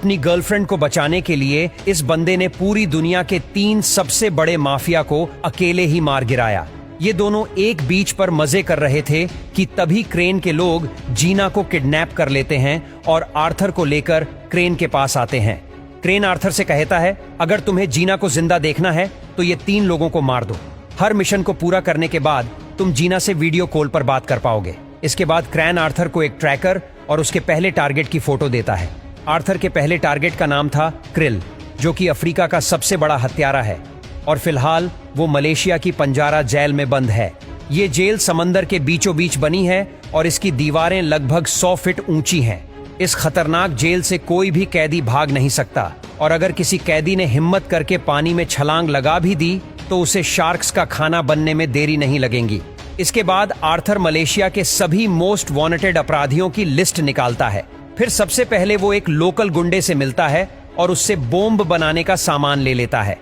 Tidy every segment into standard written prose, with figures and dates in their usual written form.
अपनी गर्लफ्रेंड को बचाने के लिए इस बंदे ने पूरी दुनिया के 3 सबसे बड़े माफिया को अकेले ही मार गिराया। ये दोनों एक बीच पर मजे कर रहे थे कि तभी क्रेन के लोग जीना को किडनैप कर लेते हैं और आर्थर को लेकर क्रेन के पास आते हैं। क्रेन आर्थर से कहता है, अगर तुम्हें जीना को जिंदा देखना है तो ये 3 लोगों को मार दो। हर मिशन को पूरा करने के बाद तुम जीना से वीडियो कॉल पर बात कर पाओगे। इसके बाद क्रेन आर्थर को एक ट्रैकर और उसके पहले टारगेट की फोटो देता है। आर्थर के पहले टारगेट का नाम था क्रिल, जो कि अफ्रीका का सबसे बड़ा हत्यारा है और फिलहाल वो मलेशिया की पंजारा जेल में बंद है। ये जेल समंदर के बीचों बीच बनी है और इसकी दीवारें लगभग 100 फीट ऊंची हैं। इस खतरनाक जेल से कोई भी कैदी भाग नहीं सकता और अगर किसी कैदी ने हिम्मत करके पानी में छलांग लगा भी दी तो उसे शार्क्स का खाना बनने में देरी नहीं लगेगी। इसके बाद आर्थर मलेशिया के सभी मोस्ट वांटेड अपराधियों की लिस्ट निकालता है। फिर सबसे पहले वो एक लोकल गुंडे से मिलता है और उससे बॉम्ब बनाने का सामान ले लेता है।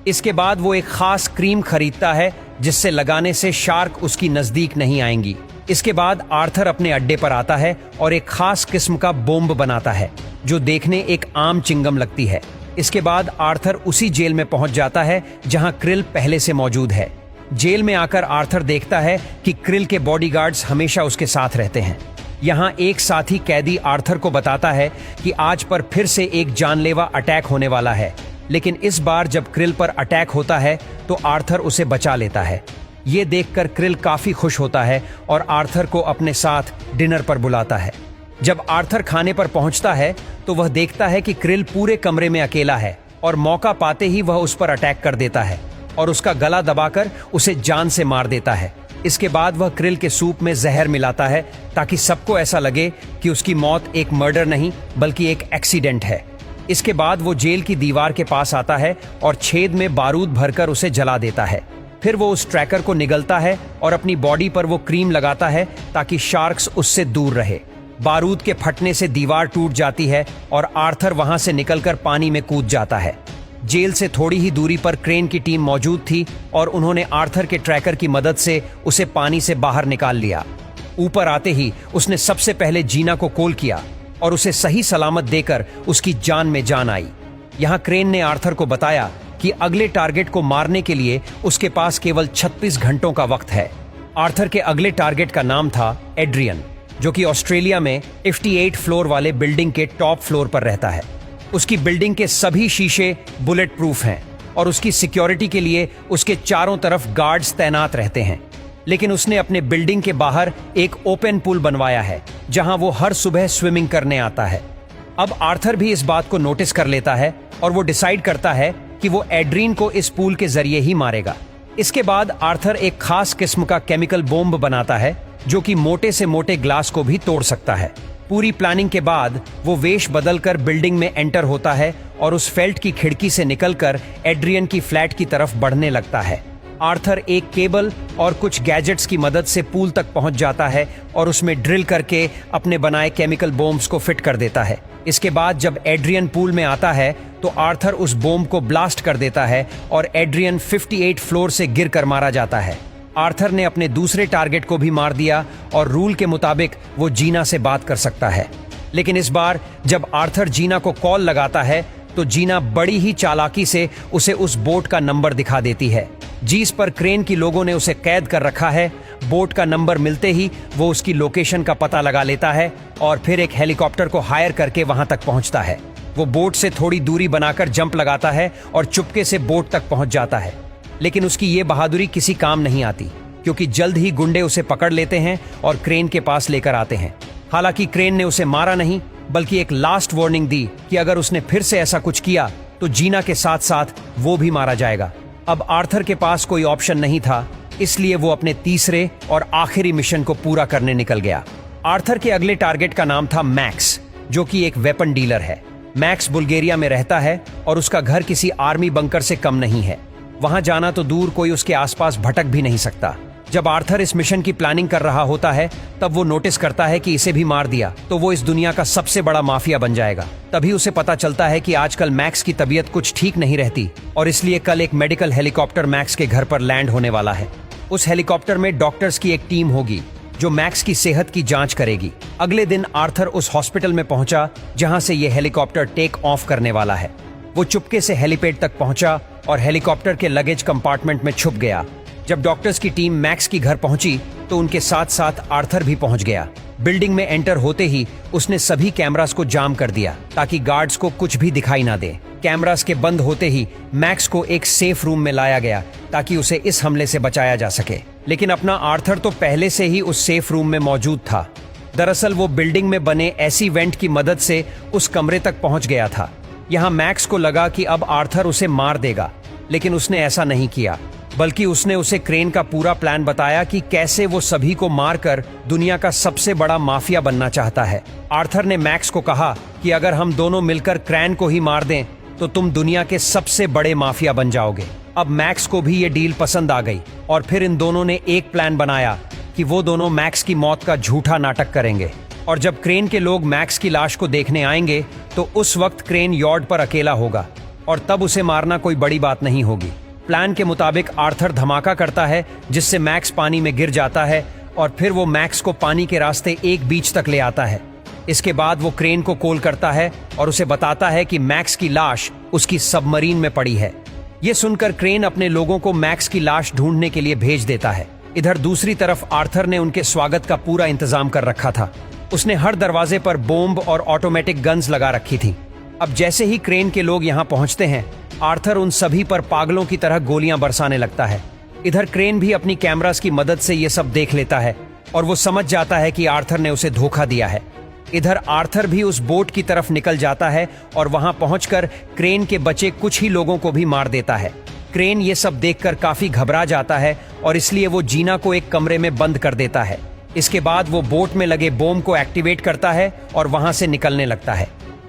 इसके बाद वो एक खास क्रीम खरीदता है जिससे लगाने से शार्क उसकी नजदीक नहीं आएंगी। इसके बाद आर्थर अपने अड्डे पर आता है और एक खास किस्म का बॉम्ब बनाता है जो देखने एक आम चिंगम लगती है। इसके बाद आर्थर उसी जेल में पहुंच जाता है जहां क्रिल पहले से मौजूद है। जेल में आकर आर्थर देखता है कि क्रिल के बॉडीगार्ड्स हमेशा उसके साथ रहते हैं। यहाँ एक साथी कैदी आर्थर को बताता है कि आज पर फिर से एक जानलेवा अटैक होने वाला है, लेकिन इस बार जब क्रिल पर अटैक होता है तो आर्थर उसे बचा लेता है। ये देखकर क्रिल काफी खुश होता है और आर्थर को अपने साथ डिनर पर बुलाता है। जब आर्थर खाने पर पहुंचता है तो वह देखता है कि क्रिल पूरे कमरे में अकेला है और मौका पाते ही वह उस पर अटैक कर देता है और उसका गला दबाकर उसे जान से मार देता है। इसके बाद वह क्रिल के सूप में जहर मिलाता है ताकि सबको ऐसा लगे कि उसकी मौत एक मर्डर नहीं बल्कि एक एक्सीडेंट है। इसके बाद वो जेल की दीवार के पास आता है और छेद में बारूद भरकर उसे जला देता है। फिर वो उस ट्रैकर को निगलता है और अपनी बॉडी पर वो क्रीम लगाता है ताकि शार्क्स उससे दूर रहे। बारूद के फटने से दीवार टूट जाती है और आर्थर वहां से निकलकर पानी में कूद जाता है। जेल से थोड़ी ही दूरी पर क्रेन की टीम मौजूद थी और उन्होंने आर्थर के ट्रैकर की मदद से उसे पानी से बाहर निकाल लिया। ऊपर आते ही उसने सबसे पहले जीना को कॉल किया और उसे सही सलामत देकर उसकी जान में जान आई। यहाँ क्रेन ने आर्थर को बताया कि अगले टारगेट को मारने के लिए उसके पास केवल 36 घंटों का वक्त है। आर्थर के अगले टारगेट का नाम था एड्रियन, जो कि ऑस्ट्रेलिया में 58 फ्लोर वाले बिल्डिंग के टॉप फ्लोर पर रहता है। उसकी बिल्डिंग के सभी शीशे बुलेट प्रूफ हैं और उसकी सिक्योरिटी के लिए उसके चारों तरफ गार्ड्स तैनात रहते हैं। लेकिन उसने अपने बिल्डिंग के बाहर एक ओपन पूल बनवाया है जहां वो हर सुबह स्विमिंग करने आता है। अब आर्थर भी इस बात को नोटिस कर लेता है और वो डिसाइड करता है कि वो एड्रीन को इस पूल के जरिए ही मारेगा। इसके बाद आर्थर एक खास किस्म का केमिकल बॉम्ब बनाता है जो कि मोटे से मोटे ग्लास को भी तोड़ सकता है। पूरी प्लानिंग के बाद वो वेश बदलकर बिल्डिंग में एंटर होता है और उस फेल्ट की खिड़की से निकलकर एड्रियन की फ्लैट की तरफ बढ़ने लगता है। आर्थर एक केबल और कुछ गैजेट्स की मदद से पूल तक पहुंच जाता है और उसमें ड्रिल करके अपने बनाए केमिकल बॉम्ब्स को फिट कर देता है। इसके बाद जब एड्रियन पूल में आता है तो आर्थर उस बॉम्ब को ब्लास्ट कर देता है और एड्रियन 58 फ्लोर से गिर कर मारा जाता है। आर्थर ने अपने दूसरे टारगेट को भी मार दिया और रूल के मुताबिक वो जीना से बात कर सकता है। लेकिन इस बार जब आर्थर जीना को कॉल लगाता है तो जीना बड़ी ही चालाकी से उसे उस बोट का नंबर दिखा देती है जिस पर क्रेन की लोगों ने उसे कैद कर रखा है। बोट का नंबर मिलते ही वो उसकी लोकेशन का पता लगा लेता है और फिर एक हेलीकॉप्टर को हायर करके वहां तक पहुंचता है। वो बोट से थोड़ी दूरी बनाकर जंप लगाता है और चुपके से बोट तक पहुंच जाता है। लेकिन उसकी ये बहादुरी किसी काम नहीं आती क्योंकि जल्द ही गुंडे उसे पकड़ लेते हैं और क्रेन के पास लेकर आते हैं। हालांकि क्रेन ने उसे मारा नहीं बल्कि एक लास्ट वार्निंग दी कि अगर उसने फिर से ऐसा कुछ किया तो जीना के साथ साथ वो भी मारा जाएगा। अब आर्थर के पास कोई ऑप्शन नहीं था, इसलिए वो अपने तीसरे और आखिरी मिशन को पूरा करने निकल गया। आर्थर के अगले टारगेट का नाम था मैक्स, जो कि एक वेपन डीलर है। मैक्स बुल्गारिया में रहता है और उसका घर किसी आर्मी बंकर से कम नहीं है। वहां जाना तो दूर, कोई उसके आसपास भटक भी नहीं सकता। जब आर्थर इस मिशन की प्लानिंग कर रहा होता है तब वो नोटिस करता है कि इसे भी मार दिया तो वो इस दुनिया का सबसे बड़ा माफिया बन जाएगा। तभी उसे पता चलता है कि आजकल मैक्स की तबीयत कुछ ठीक नहीं रहती और इसलिए कल एक मेडिकल हेलीकॉप्टर मैक्स के घर पर लैंड होने वाला है। उस हेलीकॉप्टर में डॉक्टर्स की एक टीम होगी जो मैक्स की सेहत की जांच करेगी। अगले दिन आर्थर उस हॉस्पिटल में पहुंचा जहां से यह हेलीकॉप्टर टेक ऑफ करने वाला है। वो चुपके से हेलीपैड तक पहुंचा और हेलीकॉप्टर के लगेज कंपार्टमेंट में छुप गया। जब डॉक्टर्स की टीम मैक्स की घर पहुंची तो उनके साथ साथ आर्थर भी पहुंच गया। बिल्डिंग में एंटर होते ही उसने सभी कैमरास को जाम कर दिया ताकि गार्ड्स को कुछ भी दिखाई ना दे। कैमरास के बंद होते ही मैक्स को एक सेफ रूम में लाया गया ताकि उसे इस हमले से बचाया जा सके। लेकिन अपना आर्थर तो पहले से ही उस सेफ रूम में मौजूद था। दरअसल वो बिल्डिंग में बने ऐसी वेंट की मदद से उस कमरे तक पहुंच गया था। यहाँ मैक्स को लगा कि अब आर्थर उसे मार देगा, लेकिन उसने ऐसा नहीं किया, बल्कि उसने उसे क्रेन का पूरा प्लान बताया कि कैसे वो सभी को मारकर दुनिया का सबसे बड़ा माफिया बनना चाहता है। आर्थर ने मैक्स को कहा कि अगर हम दोनों मिलकर क्रेन को ही मार दें तो तुम दुनिया के सबसे बड़े माफिया बन जाओगे। अब मैक्स को भी ये डील पसंद आ गई और फिर इन दोनों ने एक प्लान बनाया कि वो दोनों मैक्स की मौत का झूठा नाटक करेंगे और जब क्रेन के लोग मैक्स की लाश को देखने आएंगे तो उस वक्त क्रेन यॉर्ड पर अकेला होगा और तब उसे मारना कोई बड़ी बात नहीं होगी। प्लान के मुताबिक आर्थर धमाका करता है जिससे मैक्स पानी में गिर जाता है और फिर वो मैक्स को पानी के रास्ते एक बीच तक ले आता है। इसके बाद वो क्रेन को कॉल करता है और उसे बताता है कि मैक्स की लाश उसकी सबमरीन में पड़ी है। ये सुनकर क्रेन अपने लोगों को मैक्स की लाश ढूंढने के लिए भेज देता है। इधर दूसरी तरफ आर्थर ने उनके स्वागत का पूरा इंतजाम कर रखा था। उसने हर दरवाजे पर बॉम्ब और ऑटोमेटिक गन्स लगा रखी थी। अब जैसे ही क्रेन के लोग यहाँ पहुंचते हैं, आर्थर उन सभी पर पागलों की तरह गोलियां बरसाने लगता है। इधर क्रेन भी अपनी कैमरास की मदद से ये सब देख लेता है और वो समझ जाता है कि आर्थर ने उसे धोखा दिया है। इधर आर्थर भी उस बोट की तरफ निकल जाता है और वहां पहुंचकर क्रेन के बचे कुछ ही लोगों को भी मार देता है। क्रेन ये सब देखकर काफी घबरा जाता है और इसलिए वो जीना को एक कमरे में बंद कर देता है। इसके बाद वो बोट में लगे बॉम्ब को एक्टिवेट करता है और वहां से निकलने लगता है।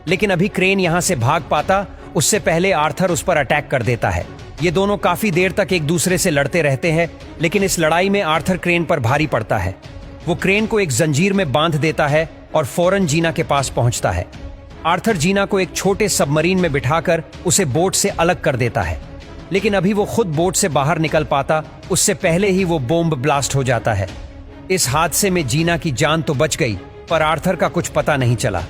लेकिन अभी क्रेन यहां से भाग पाता उससे पहले आर्थर उस पर अटैक कर देता है। ये दोनों काफी देर तक एक दूसरे से लड़ते रहते हैं, लेकिन इस लड़ाई में आर्थर क्रेन पर भारी पड़ता है। वो क्रेन को एक जंजीर में बांध देता है और फौरन जीना के पास पहुंचता है। आर्थर जीना को एक छोटे सबमरीन में बिठाकर उसे बोट से अलग कर देता है, लेकिन अभी वो खुद बोट से बाहर निकल पाता उससे पहले ही वो बॉम्ब ब्लास्ट हो जाता है। इस हादसे में जीना की जान तो बच गई, पर आर्थर का कुछ पता नहीं चला।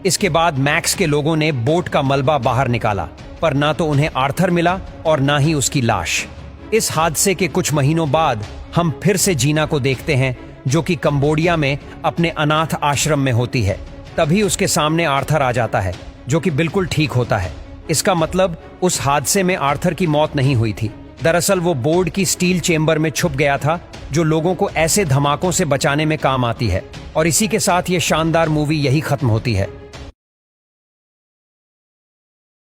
इसके बाद मैक्स के लोगों ने बोट का मलबा बाहर निकाला, पर ना तो उन्हें आर्थर मिला और ना ही उसकी लाश। इस हादसे के कुछ महीनों बाद हम फिर से जीना को देखते हैं, जो कि कंबोडिया में अपने अनाथ आश्रम में होती है। तभी उसके सामने आर्थर आ जाता है, जो कि बिल्कुल ठीक होता है। इसका मतलब उस हादसे में आर्थर की मौत नहीं हुई थी। दरअसल वो बोर्ड की स्टील चेंबर में छुप गया था, जो लोगों को ऐसे धमाकों से बचाने में काम आती है। और इसी के साथ ये शानदार मूवी यही खत्म होती है।